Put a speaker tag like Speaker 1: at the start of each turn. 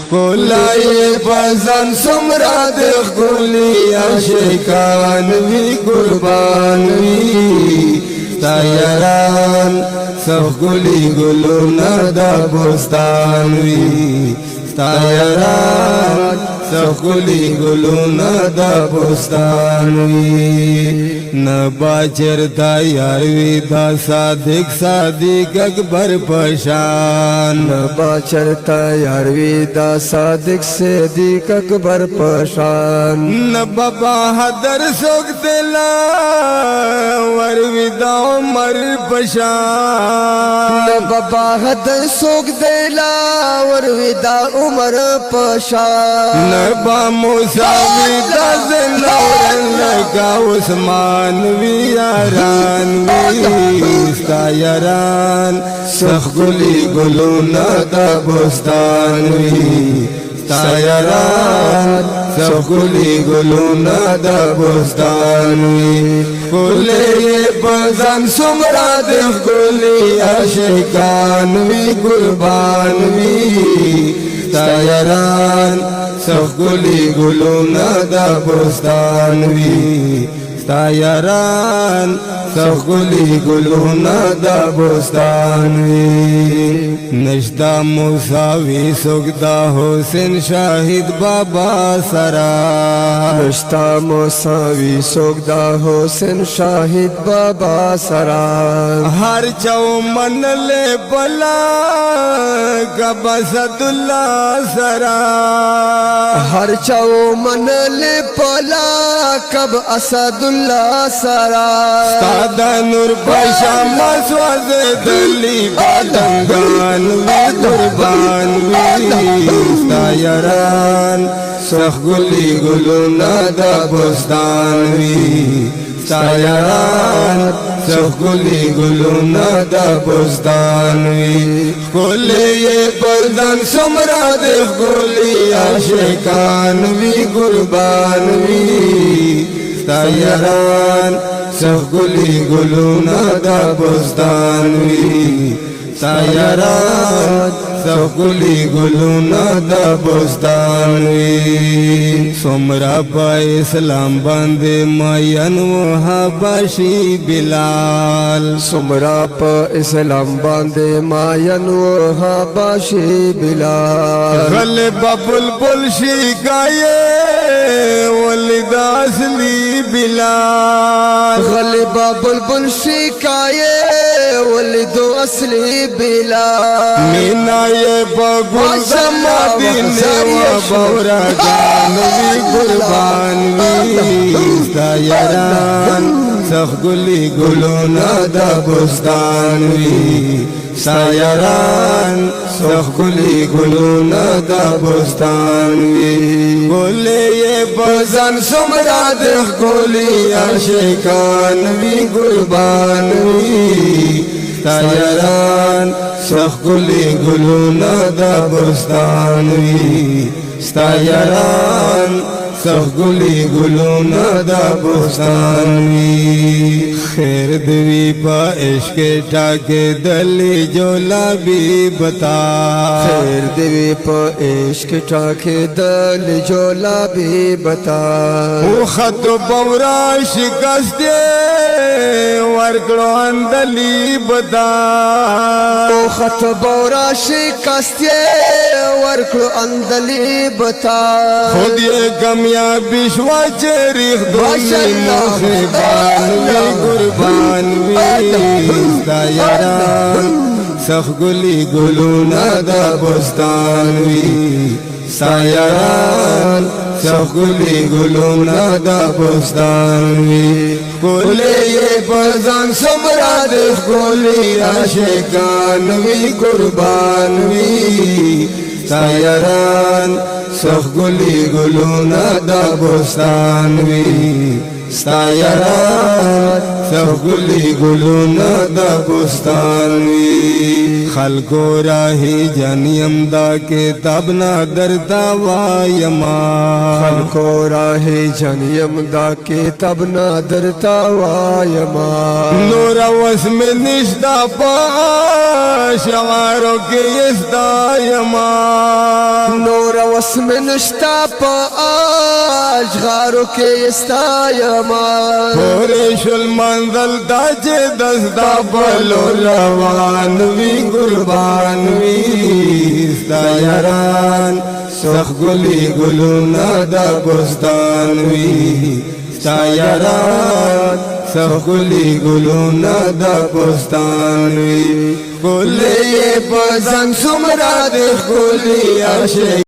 Speaker 1: کولای پزن سمرا د خلی عاشقان وی قربان وی تایران سخ گلی گلونا دا بستان وی تایران سخ گلی گلونا دا بستان وی نبا چرتا یار وی دا صادق اکبر پشان
Speaker 2: نبا چرتا یار وی دا صادق اکبر پشان
Speaker 1: نبا بہادر سوک دلا ور وی دا عمر پشان
Speaker 2: نبا بہادر سوک دلا ور وی دا عمر پشان
Speaker 1: نبا موسیٰ وی دا زنورن لگا عثمان وی یاران وی ستا یاران سخ گلی گلونا دا بستان وی ستا یاران سخ گلی گلونا دا بستان وی کلی پزن سمرا دخ گلی عاشقان وی قربان وی ستا یاران سخ گلی گلونا دا بستان وی ستا یاران سخ گلی گلونا دا بستان وی نشتا مساوی سکتا حسین شاہد بابا سرا
Speaker 2: نشتا مساوی سکتا حسین شاہد بابا سرا
Speaker 1: ہر چو من لے بلا کب اسد اللہ سرا
Speaker 2: ہر چو من لے بلا کب اسد اللہ سرا
Speaker 1: ستا نور پشام سواز دلی بادنگان وی قربان وی ستا یاران سخ گلی گلونا دا بستان وی ستا یاران سخ گلی گلونا دا بستان وی کلی پردن سمرا دخ گلی عاشقان وی قربان وی ستا یاران سخ گلی گلونا دا بستان وی ستا یاران سخ گلی گلونا دا بستان وی سمرا پا اسلام باندے مین و حبشی بلال
Speaker 2: سمرا پا اسلام باندے ماین و حبشی بلال
Speaker 1: غلب بلبل شکایے ولد اصلی بلال
Speaker 2: غلب بلبل شکایے ولد اصلی بلال
Speaker 1: مینا یہ بگل مدینے و بورا جان وی قربان وی ستا یاران سخ گلی گلونا دا بستان وی ستا یاران سخ گلی گلونا دا بستان وی گلی یہ بزن سمرا دخ گلی عاشقان وی قربان وی ستا یاران سخ گلی گلونا دا بستان وی ستا یاران سخ گلی گلونا دا بستان وی خیر دوی پا عشق ٹاکے دلی جولا بھی بتا
Speaker 2: خیر دوی پا عشق ٹاکے دل جولا بھی بتا
Speaker 1: او خط بورا شکستے ورکڑو اندلی بتا
Speaker 2: او خط بورا شکستے ورکڑو اندلی بتا
Speaker 1: خود یہ کامیابی شوا چریخ دونی مخبان وی قربان وی ستا یاران سخ گلی گلونا دا بستان وی ستا یاران سخ گلی گلونا دا بستان وی کلی پزن سمرا دخ گلی عاشقان وی قربان وی ستا یاران سخ گلی گلونا دا بستان وی ستا یاران سخ گلی گلونا دا بستان وی خلقو راہی جنیم دا کتاب نا درتا وایما
Speaker 2: خلقو راہی جنیم دا کتاب نا درتا وایما
Speaker 1: نور وسم نشتا پا شعارو کی استا یما
Speaker 2: نور وسم نشتا پا اشغارو کے استایمان
Speaker 1: پوریش المنزل دا چه دستا پلو روان وی قربان وی ستا یاران سخ گلی گلونا دا بستان وی ستا یاران سخ گلی گلونا دا بستان وی گلی پسند سمرا دے گلی عاشق